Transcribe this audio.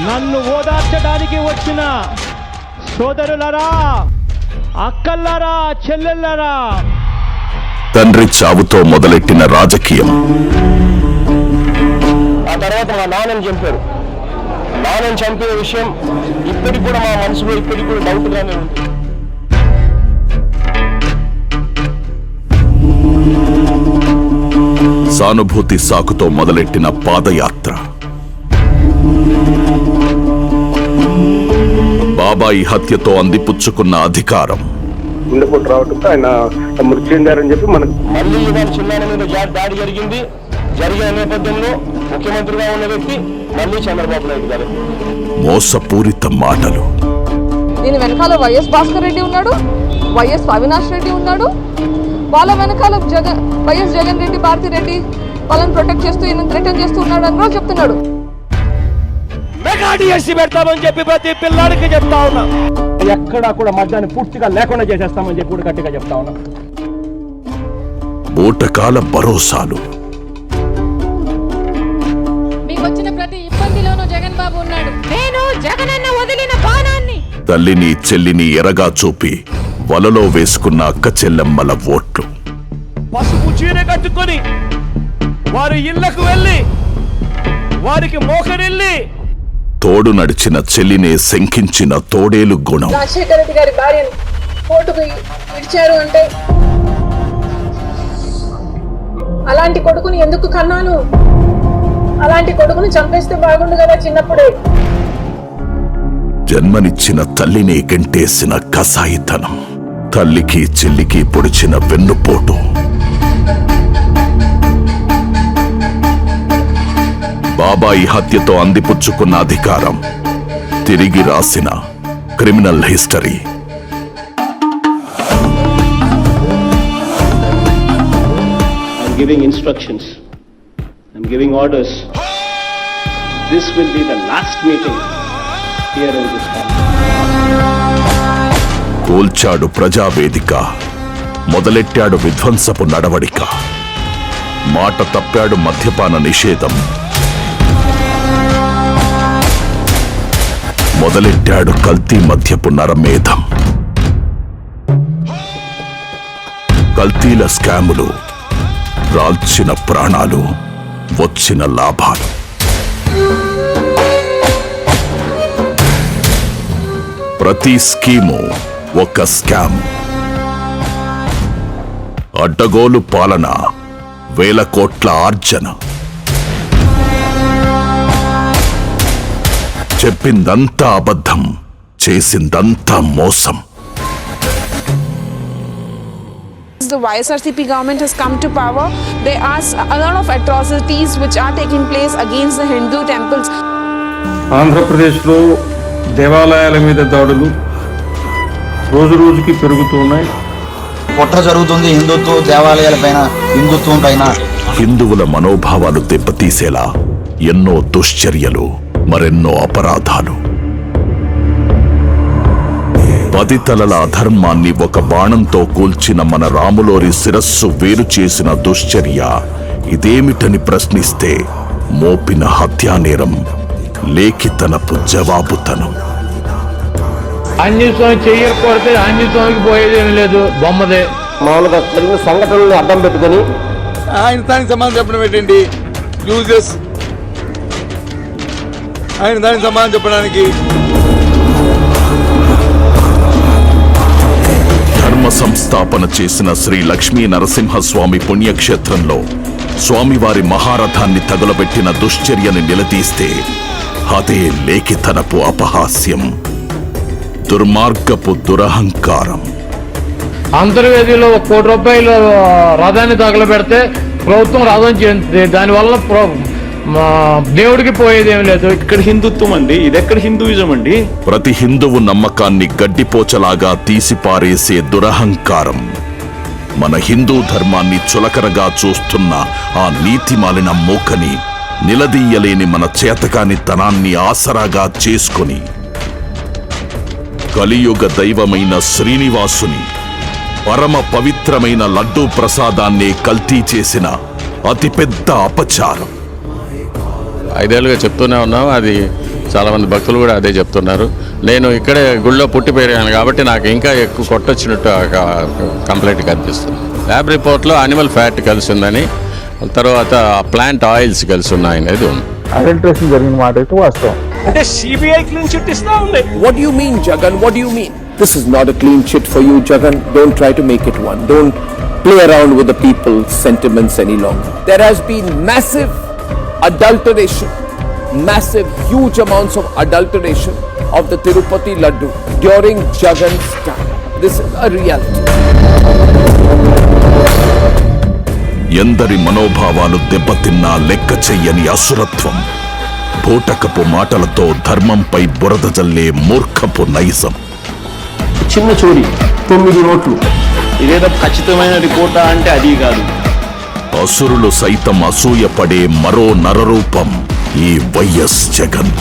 నన్ను ఓదార్చడానికి వచ్చిన సోదరులరా, అక్కల్లారా, చెల్లెళ్ళరా, తండ్రి చావుతో మొదలెట్టిన రాజకీయం ఆ తర్వాత మా నాన్నని చంపారు. నాన్నని చంపే విషయం ఇప్పటికి కూడా మా మనసులో ఇప్పటికి కూడా డౌట్గానే ఉంది. సానుభూతి సాకుతో మొదలెట్టిన పాదయాత్ర, బాబాయి హత్యతో అందిపుచ్చుకున్న అధికారం, గుండెపోటు రావడంతో ఆయన మృతి చెందారని చెప్పి మనకు మళ్ళీ ఇవాళ చిన్నాన్న మీద దాడి జరిగింది. జరిగిన నేపథ్యంలో ముఖ్యమంత్రిగా ఉన్న వ్యక్తి మళ్ళీ చంద్రబాబు నాయుడు గారు. మోసపూరిత మాటలు, దీని వెనకాల వైఎస్ భాస్కర్ రెడ్డి ఉన్నాడు, వైఎస్ అవినాష్ రెడ్డి ఉన్నాడు, వాళ్ళ వెనకాల వైఎస్ జగన్ రెడ్డి, భారతి రెడ్డి వాళ్ళని ప్రొటెక్ట్ చేస్తూ ఈయన థ్రెటన్ చేస్తూ ఉన్నాడు అని కూడా చెప్తున్నాడు. మెగా డిఎస్సీ పెడతామని చెప్పి ప్రతి పిల్లాడికి చెప్తా ఉన్నా. ఎక్కడా కూడా మద్యాన్ని పూర్తిగా లేకుండా చేసేస్తామని చెప్పి కూడా గట్టిగా చెప్తా ఉన్నా. బూటకాల భరోసాలు, మీకు వచ్చిన ప్రతి ఇబ్బందిలోనూ జగన్ బాబు ఉన్నాడు. నేను జగనన్న వదిలిన బాణాన్ని. తల్లిని చెల్లిని ఎరగా చూపి వలలో వేసుకున్న అక్క చెల్లెమ్మల ఓట్లు, పసుపు చీర కట్టుకొని వారి ఇళ్లకు వెళ్ళి వారికి మోకరిల్లి తోడు నడిచిన చెల్లినే శంకించిన తోడేలు గుణం, రాజశేఖర రెడ్డి గారి భార్యను కోర్టుకు ఇచ్చారు అంటే అలాంటి కొడుకుని ఎందుకు కన్నాను, అలాంటి కొడుకుని చంపేస్తే బాగుండు కదా చిన్నప్పుడే. జన్మనిచ్చిన తల్లిని గంటేసిన కసాయితనం, తల్లికి చెల్లికి పొడిచిన వెన్నుపోటు, బాబాయి హత్యతో అందిపుచ్చుకున్న అధికారం, తిరిగి రాసిన criminal history. I'm giving instructions. I'm giving orders. This will be the last meeting here in this country. కూల్చాడు ప్రజావేదిక, మొదలెట్టాడు విధ్వంసపు నడవడిక, మాట తప్పాడు మద్యపాన నిషేధం, మొదలెట్టాడు కల్తీ మద్యపు నరమేధం, కల్తీల స్కాములు, రాల్చిన ప్రాణాలు, వచ్చిన లాభాలు. ప్రతి స్కీము ఒక స్కామ్, అడ్డగోలు పాలన, వేల కోట్ల ఆర్జన, చెప్పిందంతా అబద్ధం, చేసిందంతా మోసం. The YSRCP government has come to power. There are a lot of atrocities which are taking place against the Hindu temples. ఆంధ్రప్రదేశ్లో దేవాలయాల మీద దాడులు రోజు రోజుకి పెరుగుతున్నాయి. కుట్ర జరుగుతుంది హిందుత్వ దేవాలయాల పైన, హిందుత్వం పైన. హిందువుల మనోభావాలు దెబ్బతీసేలా ఎన్నో దుశ్చర్యలు, మరెన్నో అపరాధాలు. 10 తలల అధర్మాన్ని ఒక బాణంతో కూల్చిన మన రాములోరి శిరస్సు వేరు చేసిన దుశ్చర్య ఇదేమిటని ప్రశ్నిస్తే మోపిన హత్యానేరం, లేఖితనపు జవాబుతనం. ఆంజనేయ స్వామి చెయ్యకపోతే ఆంజనేయ స్వామికి పోయేదేమీ లేదు, బొమ్మదే. మామూలుగా జరిగిన సంఘటనలు అడ్డం పెట్టుకొని ఆయన దానికి సమాధానం చెప్పడం ఏంటండి యూజెస్, ఆయన దానికి సమాధానం చెప్పడానికి. ధర్మ సంస్థాపన చేసిన శ్రీ లక్ష్మీ నరసింహస్వామి పుణ్యక్షేత్రంలో స్వామివారి మహారథాన్ని తగులబెట్టిన దుశ్చర్యని నిలదీస్తే అదే లేఖితనపు అపహాస్యం, దుర్మార్గపు దురహంకారం. అంతర్వేదిలో 1 కోటి రూపాయలు రథాన్ని తగలబెడితే ప్రభుత్వం రథం చేస్తుంది, దానివల్ల దేవుడికి పోయేదేం లేదు. ఇక్కడ హిందుత్వం అండి, ఇది ఎక్కడ హిందూయిజం అండి? ప్రతి హిందువు నమ్మకాన్ని గడ్డిపోచలాగా తీసిపారేసే దురహంకారం, మన హిందూ ధర్మాన్ని చులకరగా చూస్తున్న ఆ నీతిమాలిన మూకని నిలదీయలేని మన చేతకాని తనాన్ని ఆసరాగా చేసుకొని కలియుగ దైవమైన శ్రీనివాసుని పరమ పవిత్రమైన లడ్డూ ప్రసాదాన్ని కల్తీ చేసిన అతిపెద్ద అపచారం. 5 ఏళ్ళుగా చెప్తూనే ఉన్నాం, అది చాలామంది భక్తులు కూడా అదే చెప్తున్నారు. నేను ఇక్కడే గుళ్ళో పుట్టి పెరిగాను కాబట్టి నాకు ఇంకా ఎక్కువ కొట్టొచ్చినట్టు కంప్లైంట్ కనిపిస్తుంది. ల్యాబ్ రిపోర్ట్లో అనిమల్ ఫ్యాట్ కలిసి ఉందని, తర్వాత ప్లాంట్ ఆయిల్స్ కలిసి ఉన్నాయనేది ఉంది. అడల్ట్రేషన్ జరిగిన మాట అయితే వాస్తవం. అంటే సిబిఐ క్లీన్ చిట్ ఇస్తా ఉంది. What do you mean, Jagan? What do you mean? This is not a clean chit for you, Jagan. Don't try to make it one. Don't play around with the people's sentiments any longer. There has been massive adulteration, massive, huge amounts of adulteration of the Tirupati Laddu during Jagan's time. This is a reality. ఎందరి మనోభావాలు దెబ్బతిన్నా లెక్క చెయ్యని అసురత్వం, బూటకపు మాటలతో ధర్మంపై బురద జల్లే మూర్ఖపు నైజం. చిన్న చోరీ 9 నోట్లు, ఇదేదో ఖచ్చితమైన రిపోర్టా అంటే అది కాదు. అసురులు సైతం అసూయపడే మరో నరరూపం ఈ వైఎస్ జగన్.